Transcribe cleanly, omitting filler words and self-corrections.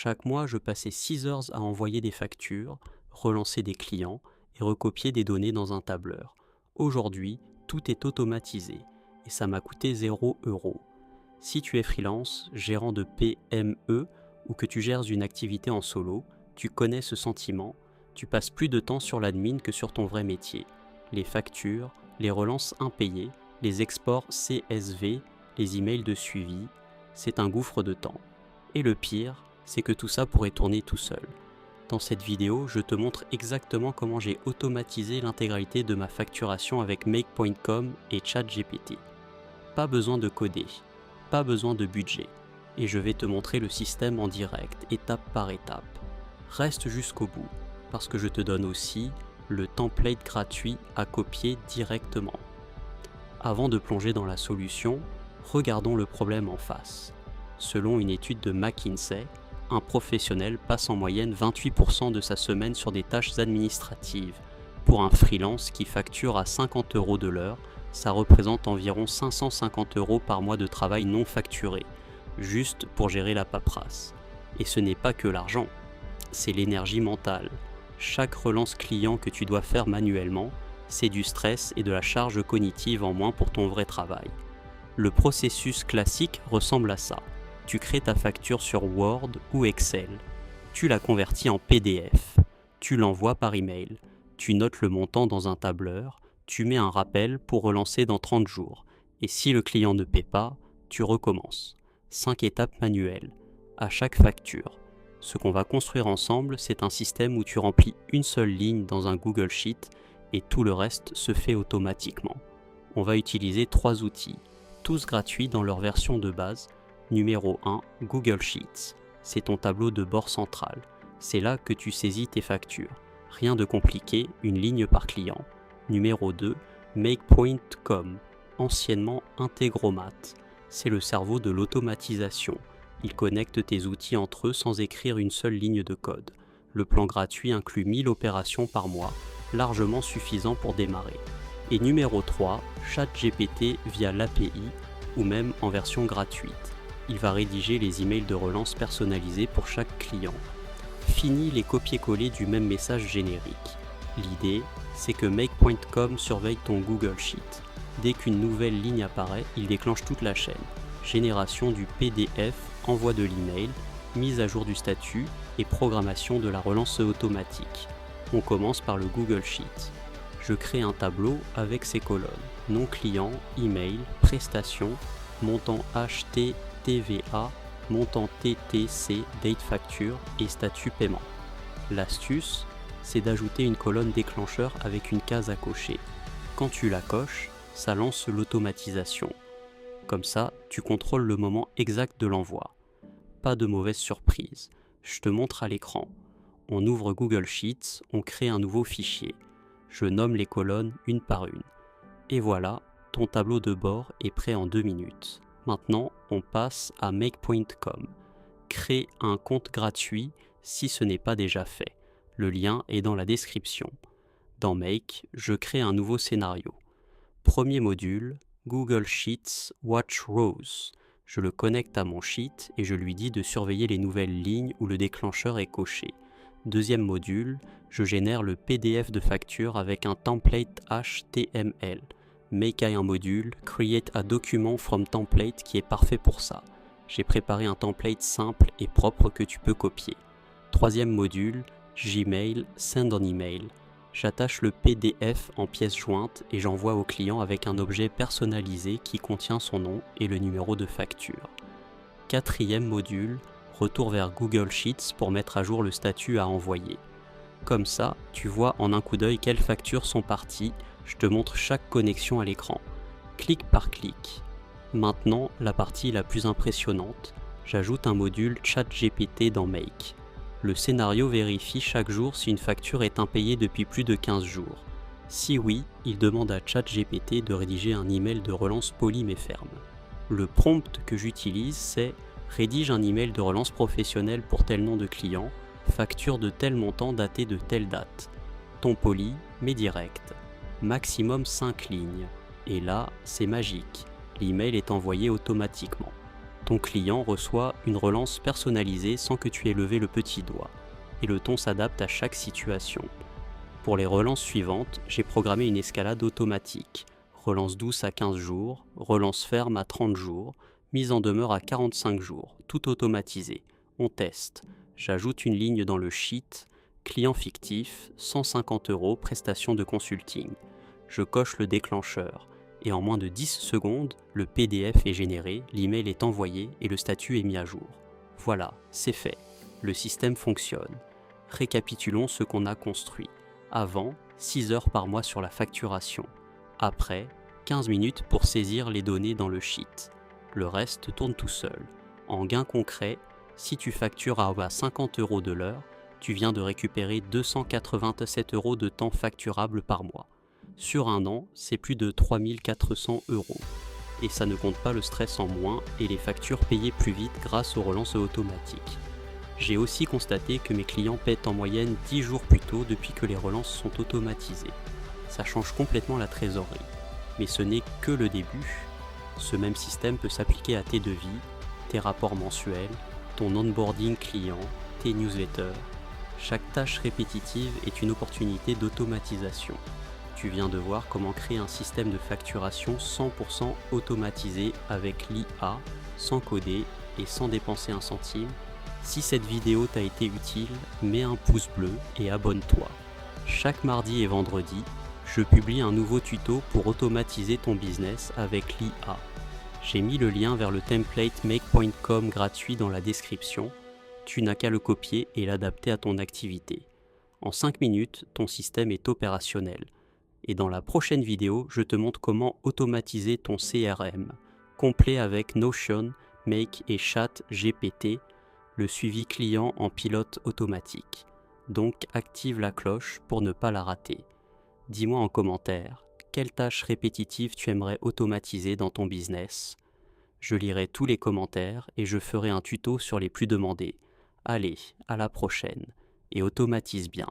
Chaque mois, je passais 6 heures à envoyer des factures, relancer des clients et recopier des données dans un tableur. Aujourd'hui, tout est automatisé et ça m'a coûté 0 €. Si tu es freelance, gérant de PME ou que tu gères une activité en solo, tu connais ce sentiment, tu passes plus de temps sur l'admin que sur ton vrai métier. Les factures, les relances impayées, les exports CSV, les emails de suivi, c'est un gouffre de temps. Et le pire, c'est que tout ça pourrait tourner tout seul. Dans cette vidéo, je te montre exactement comment j'ai automatisé l'intégralité de ma facturation avec Make.com et ChatGPT. Pas besoin de coder, pas besoin de budget, et je vais te montrer le système en direct, étape par étape. Reste jusqu'au bout, parce que je te donne aussi le template gratuit à copier directement. Avant de plonger dans la solution, regardons le problème en face. Selon une étude de McKinsey, un professionnel passe en moyenne 28% de sa semaine sur des tâches administratives. Pour un freelance qui facture à 50 € de l'heure, ça représente environ 550 € par mois de travail non facturé, juste pour gérer la paperasse. Et ce n'est pas que l'argent, c'est l'énergie mentale. Chaque relance client que tu dois faire manuellement, c'est du stress et de la charge cognitive en moins pour ton vrai travail. Le processus classique ressemble à ça. Tu crées ta facture sur Word ou Excel. Tu la convertis en PDF. Tu l'envoies par email. Tu notes le montant dans un tableur. Tu mets un rappel pour relancer dans 30 jours. Et si le client ne paie pas, tu recommences. 5 étapes manuelles, à chaque facture. Ce qu'on va construire ensemble, c'est un système où tu remplis une seule ligne dans un Google Sheet et tout le reste se fait automatiquement. On va utiliser 3 outils, tous gratuits dans leur version de base. Numéro 1, Google Sheets. C'est ton tableau de bord central. C'est là que tu saisis tes factures. Rien de compliqué, une ligne par client. Numéro 2, Make.com, anciennement Integromat. C'est le cerveau de l'automatisation. Il connecte tes outils entre eux sans écrire une seule ligne de code. Le plan gratuit inclut 1000 opérations par mois, largement suffisant pour démarrer. Et numéro 3, ChatGPT via l'API ou même en version gratuite. Il va rédiger les emails de relance personnalisés pour chaque client. Fini les copier-coller du même message générique. L'idée, c'est que Make.com surveille ton Google Sheet. Dès qu'une nouvelle ligne apparaît, il déclenche toute la chaîne. Génération du PDF, envoi de l'email, mise à jour du statut et programmation de la relance automatique. On commence par le Google Sheet. Je crée un tableau avec ses colonnes. Nom client, email, prestations, montant HT, TVA, montant TTC, date facture et statut paiement. L'astuce, c'est d'ajouter une colonne déclencheur avec une case à cocher. Quand tu la coches, ça lance l'automatisation. Comme ça, tu contrôles le moment exact de l'envoi. Pas de mauvaise surprise. Je te montre à l'écran. On ouvre Google Sheets, on crée un nouveau fichier. Je nomme les colonnes une par une. Et voilà, ton tableau de bord est prêt en 2 minutes. Maintenant, on passe à Make.com. Crée un compte gratuit si ce n'est pas déjà fait. Le lien est dans la description. Dans Make, je crée un nouveau scénario. Premier module, Google Sheets Watch Rows. Je le connecte à mon sheet et je lui dis de surveiller les nouvelles lignes où le déclencheur est coché. Deuxième module, je génère le PDF de facture avec un template HTML. Make a un module, create a document from template qui est parfait pour ça. J'ai préparé un template simple et propre que tu peux copier. Troisième module, Gmail, send an email. J'attache le PDF en pièces jointes et j'envoie au client avec un objet personnalisé qui contient son nom et le numéro de facture. Quatrième module, retour vers Google Sheets pour mettre à jour le statut à envoyer. Comme ça, tu vois en un coup d'œil quelles factures sont parties. Je te montre chaque connexion à l'écran, clic par clic. Maintenant, la partie la plus impressionnante, j'ajoute un module ChatGPT dans Make. Le scénario vérifie chaque jour si une facture est impayée depuis plus de 15 jours. Si oui, il demande à ChatGPT de rédiger un email de relance poli mais ferme. Le prompt que j'utilise, c'est « Rédige un email de relance professionnelle pour tel nom de client, facture de tel montant daté de telle date. Ton poli, mais direct. Maximum 5 lignes. Et là, c'est magique. L'email est envoyé automatiquement. Ton client reçoit une relance personnalisée sans que tu aies levé le petit doigt, et le ton s'adapte à chaque situation. Pour les relances suivantes, j'ai programmé une escalade automatique. Relance douce à 15 jours, relance ferme à 30 jours, mise en demeure à 45 jours, tout automatisé. On teste. J'ajoute une ligne dans le sheet, client fictif, 150 €, prestation de consulting. Je coche le déclencheur, et en moins de 10 secondes, le PDF est généré, l'email est envoyé et le statut est mis à jour. Voilà, c'est fait. Le système fonctionne. Récapitulons ce qu'on a construit. Avant, 6 heures par mois sur la facturation. Après, 15 minutes pour saisir les données dans le sheet. Le reste tourne tout seul. En gain concret, si tu factures à 50 € de l'heure, tu viens de récupérer 287 € de temps facturable par mois. Sur un an, c'est plus de 3400 €. Et ça ne compte pas le stress en moins et les factures payées plus vite grâce aux relances automatiques. J'ai aussi constaté que mes clients paient en moyenne 10 jours plus tôt depuis que les relances sont automatisées. Ça change complètement la trésorerie. Mais ce n'est que le début. Ce même système peut s'appliquer à tes devis, tes rapports mensuels, ton onboarding client, tes newsletters. Chaque tâche répétitive est une opportunité d'automatisation. Tu viens de voir comment créer un système de facturation 100% automatisé avec l'IA, sans coder et sans dépenser un centime. Si cette vidéo t'a été utile, mets un pouce bleu et abonne-toi. Chaque mardi et vendredi, je publie un nouveau tuto pour automatiser ton business avec l'IA. J'ai mis le lien vers le template make.com gratuit dans la description. Tu n'as qu'à le copier et l'adapter à ton activité. En 5 minutes, ton système est opérationnel. Et dans la prochaine vidéo, je te montre comment automatiser ton CRM, complet avec Notion, Make et ChatGPT, le suivi client en pilote automatique. Donc active la cloche pour ne pas la rater. Dis-moi en commentaire, quelle tâche répétitive tu aimerais automatiser dans ton business? Je lirai tous les commentaires et je ferai un tuto sur les plus demandés. Allez, à la prochaine, et automatise bien.